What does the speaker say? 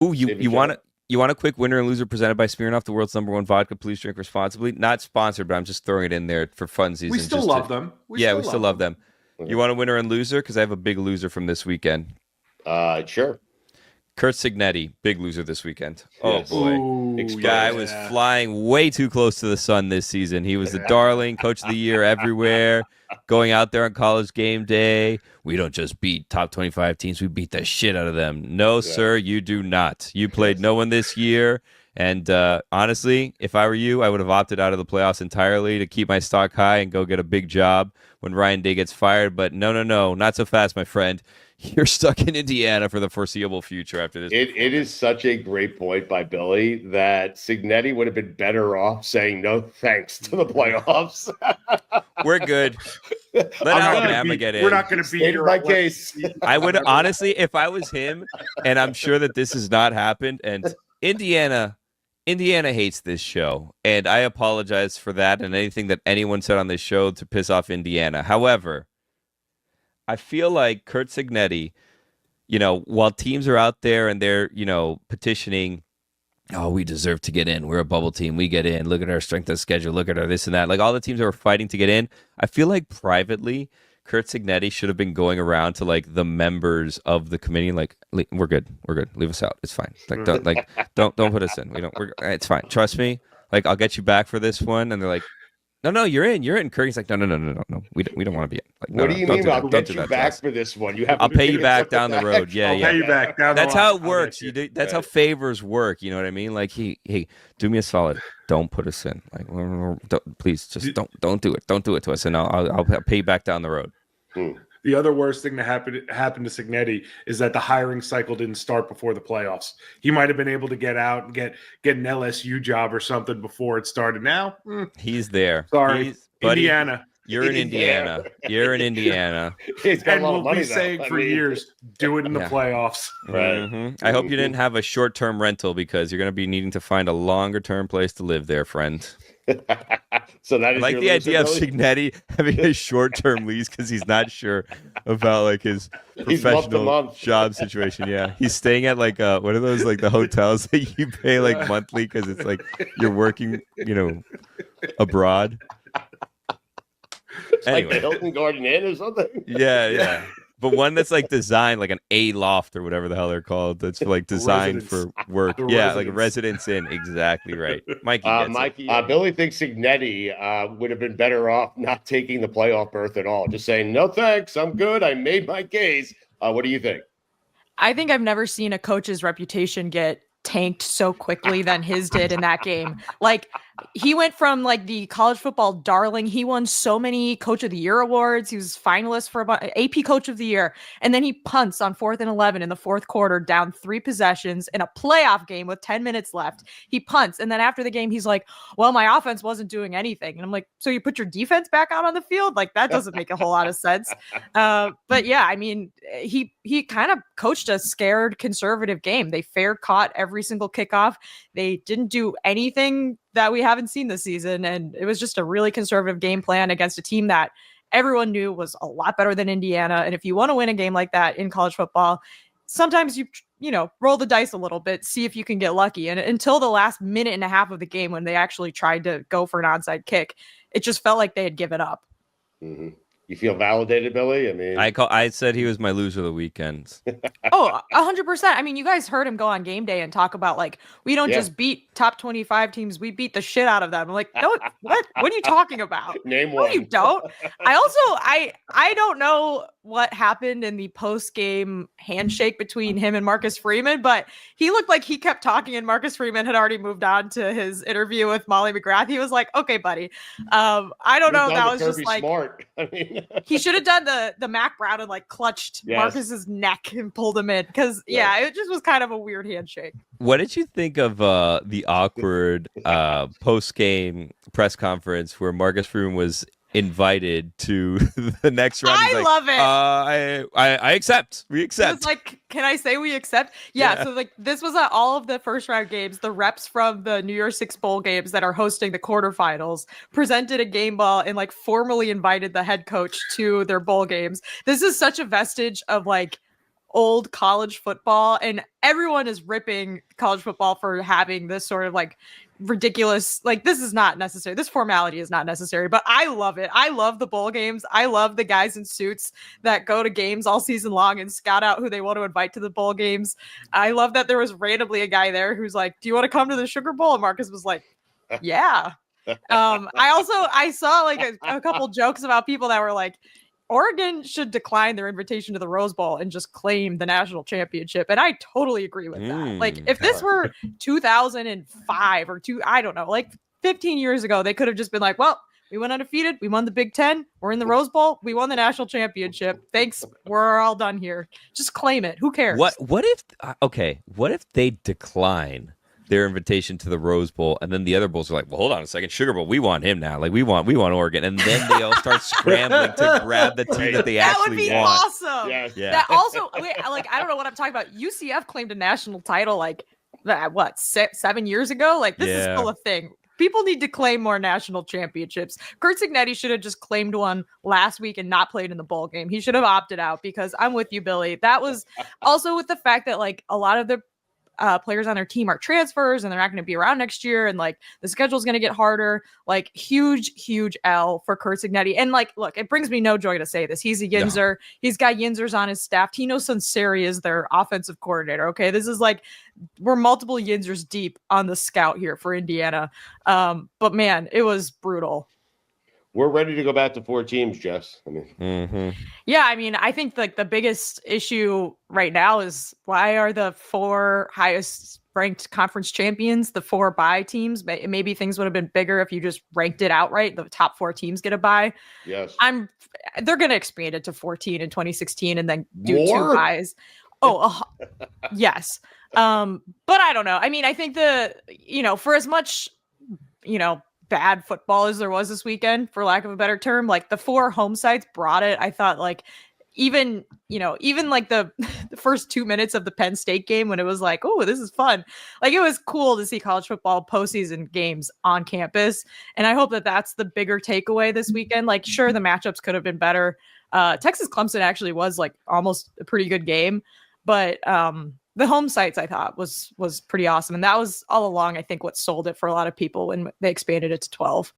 Ooh, you want a quick winner and loser presented by Smirnoff, the world's #1 vodka. Please drink responsibly. Not sponsored, but I'm just throwing it in there for funsies. We still love them. We still love them. You want a winner and loser? Because I have a big loser from this weekend. Sure. Curt Cignetti, big loser this weekend. Yes. Oh boy, guy was flying way too close to the sun this season. He was the darling, coach of the year everywhere, going out there on college game day. We don't just beat top 25 teams; we beat the shit out of them. No, sir, you do not. You played no one this year. And honestly, if I were you, I would have opted out of the playoffs entirely to keep my stock high and go get a big job when Ryan Day gets fired. But no, not so fast, my friend. You're stuck in Indiana for the foreseeable future after this. It is such a great point by Billy that Cignetti would have been better off saying no thanks to the playoffs. We're good. Let Alabama get in. We're not going to be in my case. I would honestly, if I was him, and I'm sure that this has not happened, and Indiana hates this show, and I apologize for that and anything that anyone said on this show to piss off Indiana. However, I feel like Curt Cignetti, while teams are out there and they're, petitioning, oh, we deserve to get in. We're a bubble team. We get in. Look at our strength of schedule. Look at our this and that. Like all the teams that were fighting to get in. I feel like privately, Curt Cignetti should have been going around to like the members of the committee, like, we're good. Leave us out. It's fine. Don't put us in. It's fine. Trust me. Like, I'll get you back for this one. And they're like, no, you're in. Curry's like, no. We don't want to be in. Like, what do you mean? I'll get you back for this one. I'll pay you back down the road. Yeah, I'll pay you back down the line. That's how it works. That's how favors work. You know what I mean? Like, hey, do me a solid. Don't put us in. Like, please, just don't do it. Don't do it to us, and I'll pay you back down the road. The other worst thing that happened to Cignetti is that the hiring cycle didn't start before the playoffs. He might have been able to get out and get an LSU job or something before it started. Now he's there. Sorry, Indiana. You're in Indiana. You're in Indiana. And we'll be saying for years, do it in the playoffs. Right. Mm-hmm. I hope you didn't have a short-term rental because you're going to be needing to find a longer-term place to live there, friend. So that is like the idea of Cignetti having a short-term lease because he's not sure about like his professional job situation. Yeah, he's staying at like what are those like the hotels that you pay like monthly because it's like you're working, abroad. Anyway. Like the Hilton Garden Inn or something. Yeah. But one that's like designed like an A loft or whatever the hell they're called. That's like designed for work. Like a residence inn. Exactly right. Mikey. Billy thinks Cignetti would have been better off not taking the playoff berth at all. Just saying, no thanks, I'm good. I made my case. What do you think? I think I've never seen a coach's reputation get tanked so quickly than his did in that game. Like, he went from like the college football darling. He won so many Coach of the Year awards. He was finalist for AP Coach of the Year. And then he punts on 4th and 11 in the fourth quarter, down 3 possessions in a playoff game with 10 minutes left. He punts. And then after the game, he's like, well, my offense wasn't doing anything. And I'm like, so you put your defense back out on the field? Like, that doesn't make a whole lot of sense. But yeah, I mean, he kind of coached a scared conservative game. They fair caught every single kickoff. They didn't do anything that we haven't seen this season. And it was just a really conservative game plan against a team that everyone knew was a lot better than Indiana. And if you want to win a game like that in college football, sometimes you roll the dice a little bit, see if you can get lucky. And until the last minute and a half of the game, when they actually tried to go for an onside kick, it just felt like they had given up. Mm-hmm. You feel validated, Billy? I mean, I said he was my loser of the weekend. Oh, 100%. I mean, you guys heard him go on game day and talk about like, we don't just beat top 25 teams. We beat the shit out of them. I'm like, no, what are you talking about? Name one. No, you don't. I don't know what happened in the post-game handshake between him and Marcus Freeman, but he looked like he kept talking and Marcus Freeman had already moved on to his interview with Molly McGrath. He was like, okay, buddy. I don't know if that was just like smart. I mean, he should have done the Mac Brown and like clutched Marcus's neck and pulled him in because it just was kind of a weird handshake. What did you think of the awkward post-game press conference where Marcus Freeman was invited to the next round? I love it. I accept. We accept. It was like, can I say we accept? Yeah. So like this was at all of the first round games. The reps from the New Year's Six bowl games that are hosting the quarterfinals presented a game ball and like formally invited the head coach to their bowl games. This is such a vestige of like old college football, and everyone is ripping college football for having this sort of like ridiculous, like this is not necessary. This formality is not necessary, but I love it. I love the bowl games. I love the guys in suits that go to games all season long and scout out who they want to invite to the bowl games. I love that there was randomly a guy there who's like, do you want to come to the Sugar Bowl? And Marcus was like, yeah. I saw like a couple jokes about people that were like, Oregon should decline their invitation to the Rose Bowl and just claim the national championship. And I totally agree with that. Like if this were 2005 or I don't know, like 15 years ago, they could have just been like, well, we went undefeated. We won the Big Ten. We're in the Rose Bowl. We won the national championship. Thanks. We're all done here. Just claim it. Who cares? What if they decline their invitation to the Rose Bowl, and then the other bowls are like, well, hold on a second, Sugar Bowl, we want him now. Like we want Oregon, and then they all start scrambling to grab the team that they actually want. That would be awesome. Yes. Yeah. That also, I don't know what I'm talking about. UCF claimed a national title like 7 years ago. Like this is still a thing. People need to claim more national championships. Curt Cignetti should have just claimed one last week and not played in the bowl game. He should have opted out, because I'm with you, Billy. That was also with the fact that like a lot of the players on their team are transfers and they're not going to be around next year, and like the schedule is going to get harder. Like huge L for Curt Cignetti. And like, look, it brings me no joy to say this. He's a Yinzer. No. He's got Yinzers on his staff. Tino Sunseri is their offensive coordinator. Okay, this is like we're multiple Yinzers deep on the scout here for Indiana. But man, it was brutal. We're ready to go back to 4 teams, Jess. I mean, yeah, I mean, I think like the biggest issue right now is why are the 4 highest ranked conference champions the 4 bye teams? Maybe things would have been bigger if you just ranked it outright. The top 4 teams get a bye. Yes, they're going to expand it to 14 in 2016 and then do More? 2 byes. Oh, yes. But I don't know. I mean, I think for as much, bad football as there was this weekend, for lack of a better term, like the 4 home sites brought it. I thought like even like the first 2 minutes of the Penn State game, when it was like, oh, this is fun. Like it was cool to see college football postseason games on campus. And I hope that that's the bigger takeaway this weekend. Like, sure, the matchups could have been better. Texas Clemson actually was like almost a pretty good game, but the home sites I thought was pretty awesome. And that was all along, I think, what sold it for a lot of people when they expanded it to 12.